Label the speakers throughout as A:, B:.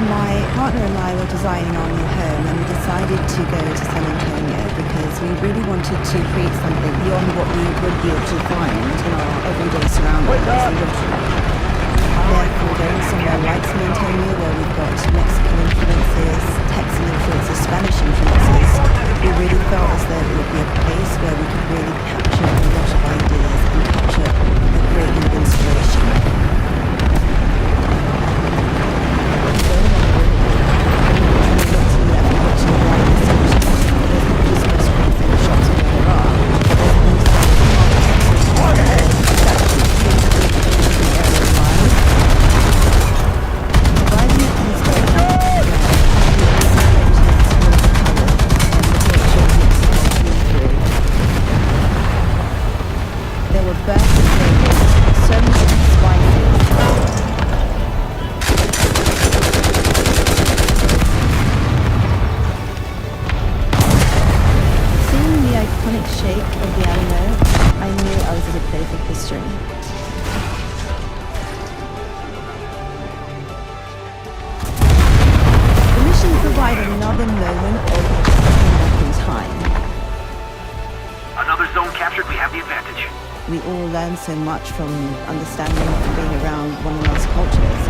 A: My partner and I were designing our new home, and we decided to go to San Antonio because we really wanted to create something beyond what we would be able to find in our everyday surroundings. Therefore, going somewhere like San Antonio, where we've got Mexican influences, Texan influences, Spanish influences, we really felt as though it would be a place where we could really capture a lot of ideas and capture a great deal of inspiration. Another moment of in time.
B: Another zone captured, we have the advantage.
A: We all learn so much from understanding and being around one another's cultures.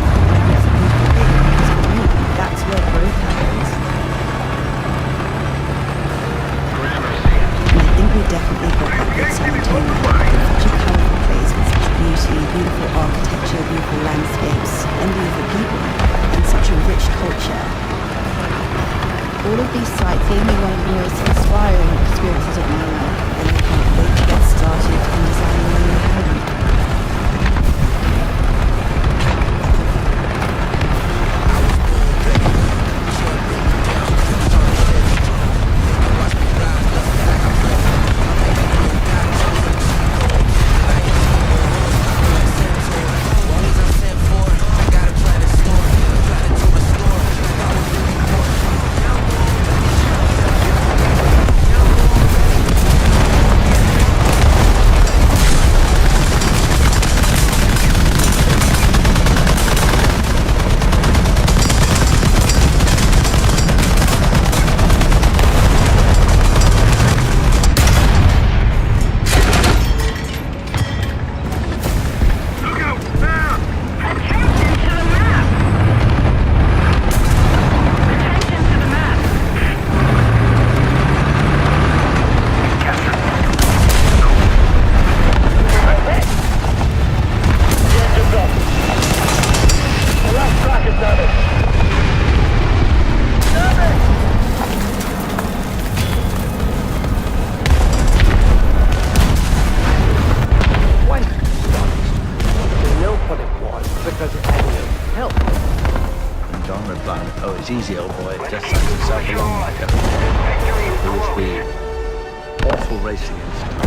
A: And that's where growth happens. And I think we definitely got that good San Antonio. Such a colourful place with such beauty, beautiful architecture, beautiful landscapes, and beautiful people, and such a rich culture. All of these sites gave me one of the most inspiring experiences of my life, and I can't wait to get started in designing my new home.
C: It's easy, old boy. It just sucks itself along like a... It was the awful racing instinct.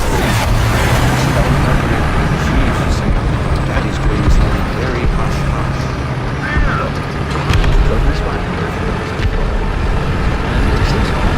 C: Daddy's green is very hush hush. Go this way. And this is all.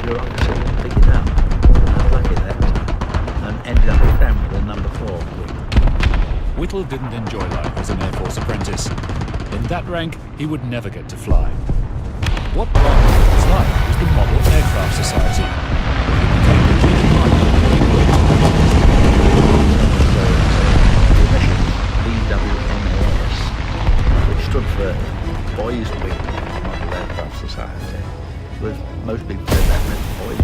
C: bureaucracy to pick it up. I was lucky that time and ended up crammed with number 4 wing.
D: Whittle didn't enjoy life as an Air Force apprentice. In that rank, he would never get to fly. What brightened Whittle's life was the Model Aircraft Society, where he became the chief partner.
C: BWMAS, which stood for Boys Wing Model Aircraft Society, was most people said that meant boys.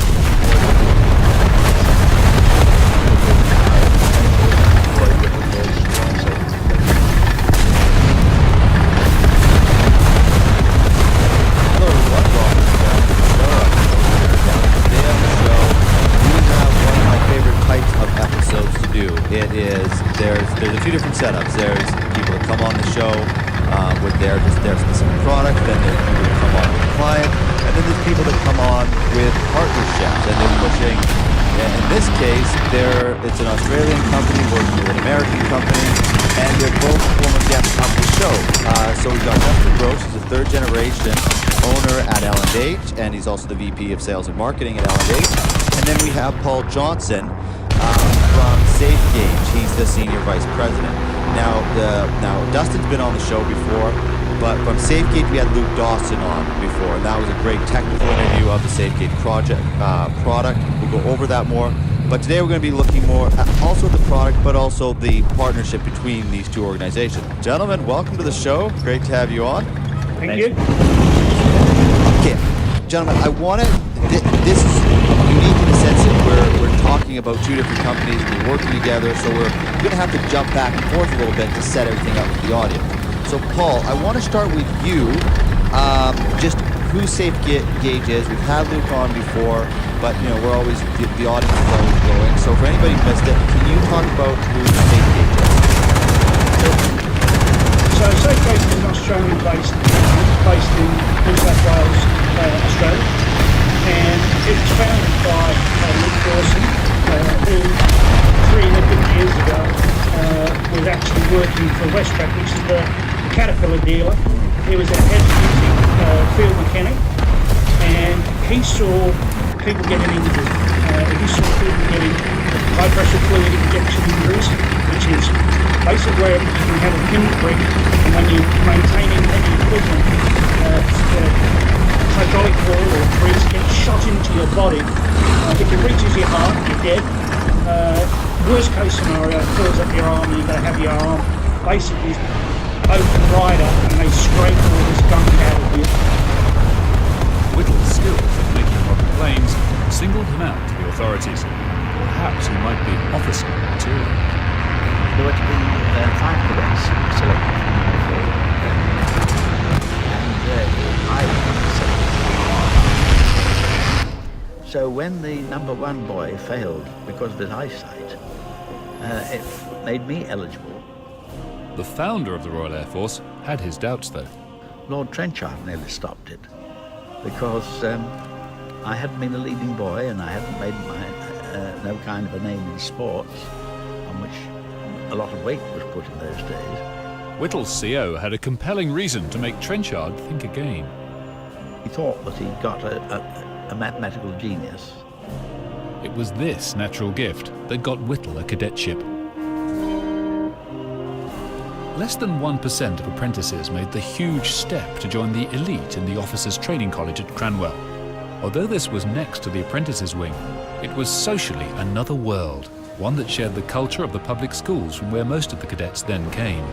E: Hello everyone, welcome back to the show. Today on the show, we have one of my favorite types of episodes to do. There's a few different setups. There's people that come on the show with their specific product, then there's people that come on with a client, and then there's people that come on with partnerships, and they're pushing. In this case, it's an Australian company working with an American company, and they're both former guests on the show. So we've got Dustin Gross, who's a third-generation owner at L&H, and he's also the VP of Sales and Marketing at L&H. And then we have Paul Johnson from SafeGauge. He's the Senior Vice President. Now Dustin's been on the show before, but from SafeGauge we had Luke Dawson on before, and that was a great technical interview of the SafeGauge product. We'll go over that more. But today we're going to be looking more at also the product, but also the partnership between these two organizations. Gentlemen, welcome to the show. Great to have you on.
B: Thank you.
E: Okay, gentlemen, this is unique in the sense that we're talking about two different companies, we're working together, so we're going to have to jump back and forth a little bit to set everything up for the audience. So Paul, I want to start with you, just who SafeGauge is. We've had Luke on before, but we're always, the audience is always growing. So for anybody who missed it, can you talk about who SafeGauge is?
B: So SafeGauge is an Australian-based in New South Wales, Australia, and it was founded by Luke Dawson, who 3 and a bit years ago was actually working for Westtrack, which is the Caterpillar dealer. He was a heavy-duty field mechanic, and he saw people getting injured. He saw people getting high-pressure fluid injection injuries, which is basically where you can have a pinprick, and when you're maintaining heavy equipment, hydraulic oil or grease gets shot into your body. If it reaches your heart, you're dead. Worst case scenario, it fills up your arm, and you've got to have your arm basically open right up, and they scrape all this gunk out of you.
D: Whittle's skills at making modern planes singled him out to the authorities. Perhaps he might be officer material.
C: There were to be 5 cadets selected from number 4. And I was selected. So when the number 1 boy failed because of his eyesight, it made me eligible.
D: The founder of the Royal Air Force had his doubts, though.
C: Lord Trenchard nearly stopped it because I hadn't been a leading boy and I hadn't made no kind of a name in sports, on which a lot of weight was put in those days.
D: Whittle's CO had a compelling reason to make Trenchard think again.
C: He thought that he'd got a mathematical genius.
D: It was this natural gift that got Whittle a cadetship. Less than 1% of apprentices made the huge step to join the elite in the Officers' Training College at Cranwell. Although this was next to the apprentices' wing, it was socially another world, one that shared the culture of the public schools from where most of the cadets then came.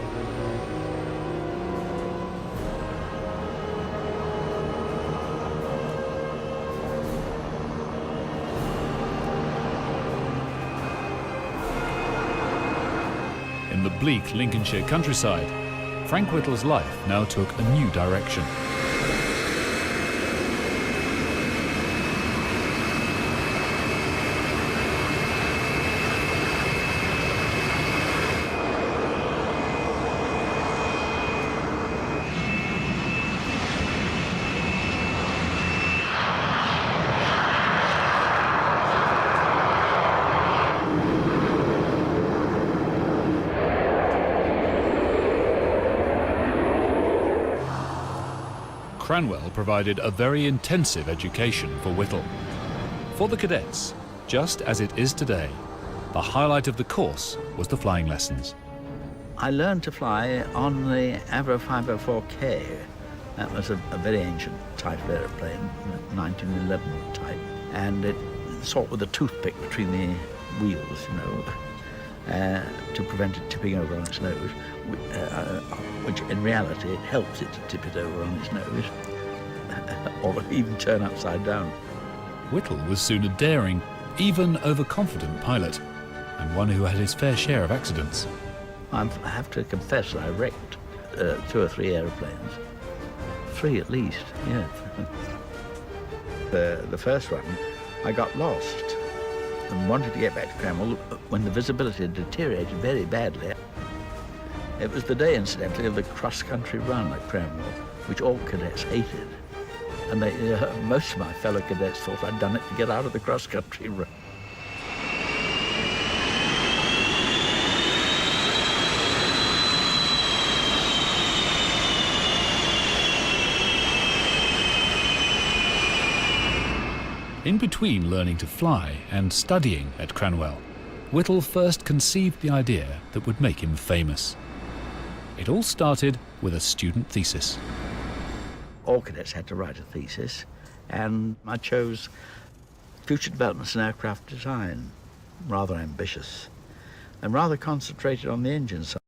D: In the bleak Lincolnshire countryside, Frank Whittle's life now took a new direction. Cranwell provided a very intensive education for Whittle. For the cadets, just as it is today, the highlight of the course was the flying lessons.
C: I learned to fly on the Avro 504K. That was a very ancient type of aeroplane, 1911 type, and it sort with a toothpick between the wheels, you know, to prevent it tipping over on its nose, which in reality it helps it to tip it over on its nose, or even turn upside down.
D: Whittle was soon a daring, even overconfident pilot, and one who had his fair share of accidents.
C: I have to confess that I wrecked 2 or 3 aeroplanes. 3 at least, yeah. The first one, I got lost and wanted to get back to Cranwell when the visibility had deteriorated very badly. It was the day, incidentally, of the cross-country run at Cranwell, which all cadets hated. And most of my fellow cadets thought I'd done it to get out of the cross-country run.
D: In between learning to fly and studying at Cranwell, Whittle first conceived the idea that would make him famous. It all started with a student thesis.
C: All cadets had to write a thesis, and I chose future developments in aircraft design, rather ambitious, and rather concentrated on the engine side.